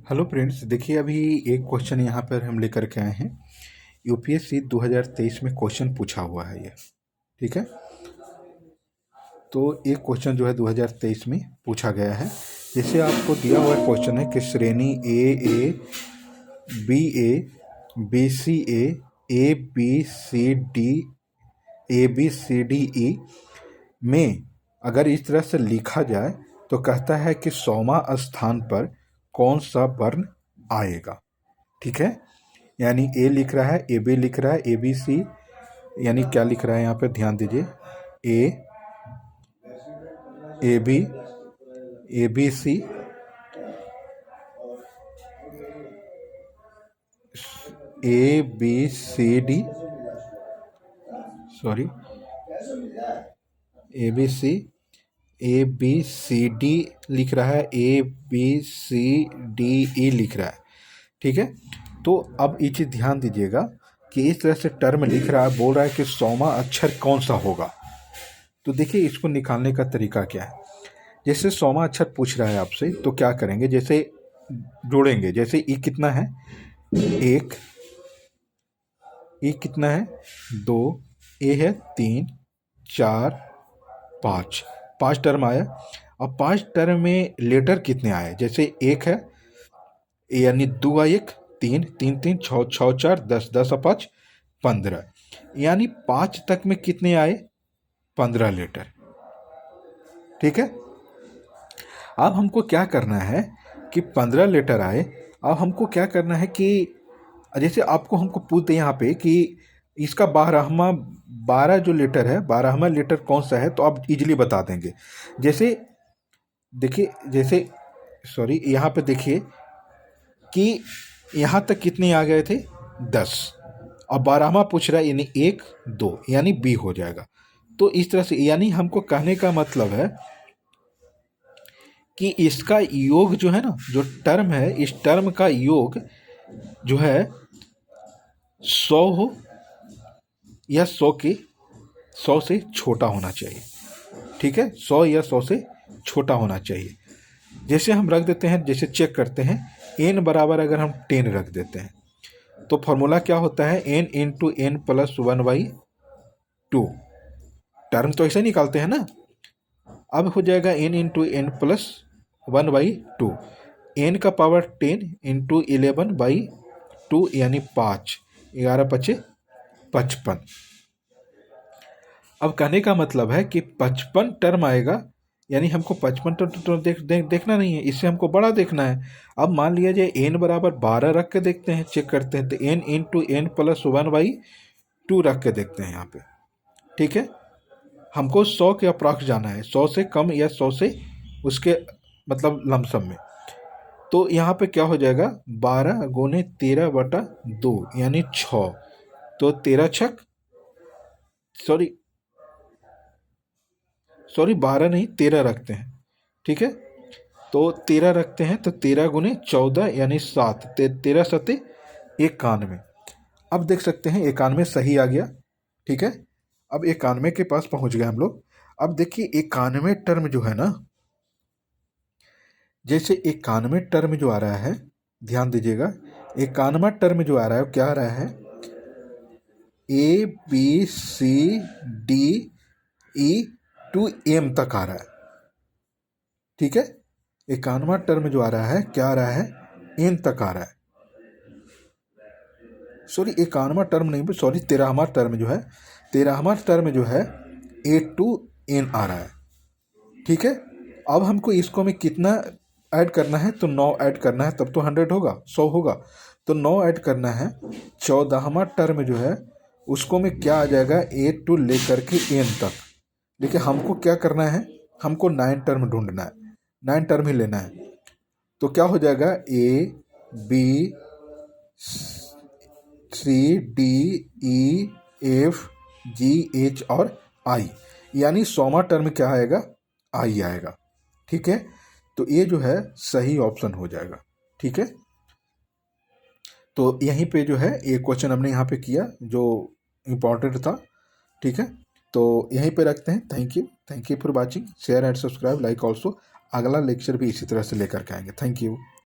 Hello friends, देखिए अभी एक क्वेश्चन यहाँ पर हम लेकर के आए हैं। यूपीएससी 2023 में क्वेश्चन पूछा हुआ है ये। ठीक है, तो एक क्वेश्चन जो है 2023 में पूछा गया है। जैसे आपको दिया हुआ क्वेश्चन है कि श्रेणी A, B A, B C A B C D, A B C D E में अगर इस तरह से लिखा जाए तो कहता है कि 100वां स्थान पर कौन सा वर्ण आएगा। ठीक है, यानी ए लिख रहा है, ए बी लिख रहा है, ए बी सी, यानी क्या लिख रहा है यहाँ पे ध्यान दीजिए। A B, A B C, A B C D, sorry, A B C, A B C D लिख रहा है, ए बी सी डी ई लिख रहा है। ठीक है, तो अब ये चीज़ ध्यान दीजिएगा कि इस तरह से टर्म लिख रहा है, बोल रहा है कि 100वां अक्षर कौन सा होगा। तो देखिए इसको निकालने का तरीका क्या है। जैसे 100वां अक्षर पूछ रहा है आपसे तो क्या करेंगे, जैसे जोड़ेंगे। जैसे ई कितना है, एक, ई कितना है, दो, ए है तीन, चार, पाँच, पाँच टर्म आया। अब पाँच टर्म में लेटर कितने आए, जैसे एक है यानी दो एक, तीन, तीन तीन, छः, छः चार, दस, दस और पाँच 15, यानी पाँच तक में कितने आए, 15 लेटर। ठीक है, अब हमको क्या करना है कि 15 लेटर आए। अब हमको क्या करना है कि जैसे आपको हमको पूछते हैं यहाँ पे कि इसका 12वां जो लेटर है, 12वां लेटर कौन सा है, तो आप इजीली बता देंगे। जैसे देखिए, जैसे सॉरी, यहाँ पे देखिए कि यहाँ तक कितने आ गए थे, 10। अब 12वां पूछ रहा है यानी एक, दो, यानी बी हो जाएगा। तो इस तरह से, यानी हमको कहने का मतलब है कि इसका योग जो है ना, जो टर्म है, इस टर्म का योग जो है 100 हो या 100 से छोटा होना चाहिए। ठीक है, 100 या 100 से छोटा होना चाहिए। जैसे हम रख देते हैं, जैसे चेक करते हैं, n बराबर अगर हम 10 रख देते हैं तो फॉर्मूला क्या होता है, n into n plus 1/2। Term तो ऐसे निकालते हैं ना। अब हो जाएगा n into n plus 1/2, n का पावर 10 इंटू 11/2 यानी 5, 11 पचे 55। अब कहने का मतलब है कि 55 टर्म आएगा, यानी हमको 55 टर्म देखना नहीं है, इससे हमको बड़ा देखना है। अब मान लिया जाए n बराबर 12 रख के देखते हैं, चेक करते हैं, तो n इंटू एन प्लस 1/2 रख के देखते हैं यहाँ पे। ठीक है, हमको 100 के अप्रॉक्स जाना है, 100 से कम या 100 से उसके मतलब लमसम में। तो यहाँ पे क्या हो जाएगा, 12 गुने 13/2 यानी 6। तो 13 छक, सॉरी 12 नहीं, 13 रखते हैं। ठीक है, तो 13 रखते हैं, तो 13 गुने 14 यानी 7, 13 सते 91। अब देख सकते हैं 91 सही आ गया। ठीक है, अब 91 के पास पहुंच गए हम लोग। अब देखिए 91 टर्म जो है ना, जैसे 91 टर्म जो आ रहा है, ध्यान दीजिएगा, 91 टर्म जो आ रहा है वो क्या आ रहा है, A B C D E to M तक आ रहा है। ठीक है, 91 टर्म जो आ रहा है क्या आ रहा है, एन तक आ रहा है। सॉरी 91 टर्म नहीं, सॉरी 13वां टर्म जो है, 13वां टर्म जो है ए टू एन आ रहा है। ठीक है, अब हमको इसको में कितना ऐड करना है, तो 9 ऐड करना है, तब तो 100 होगा, 100 होगा। तो 9 ऐड करना है। 14वां टर्म जो है उसको में क्या आ जाएगा, ए टू लेकर के एन तक। देखिए हमको क्या करना है, हमको 9 टर्म ढूंढना है, 9 टर्म ही लेना है। तो क्या हो जाएगा, A B C D E F G H और आई, यानी 100वां टर्म क्या आएगा, आई आएगा। ठीक है, तो ये जो है सही ऑप्शन हो जाएगा। ठीक है, तो यहीं पे जो है एक क्वेश्चन हमने यहाँ पे किया जो इम्पोर्टेंट था। ठीक है, तो यहीं पे रखते हैं। Thank you for watching, share and subscribe, like also. अगला लेक्चर भी इसी तरह से लेकर के आएंगे। Thank you.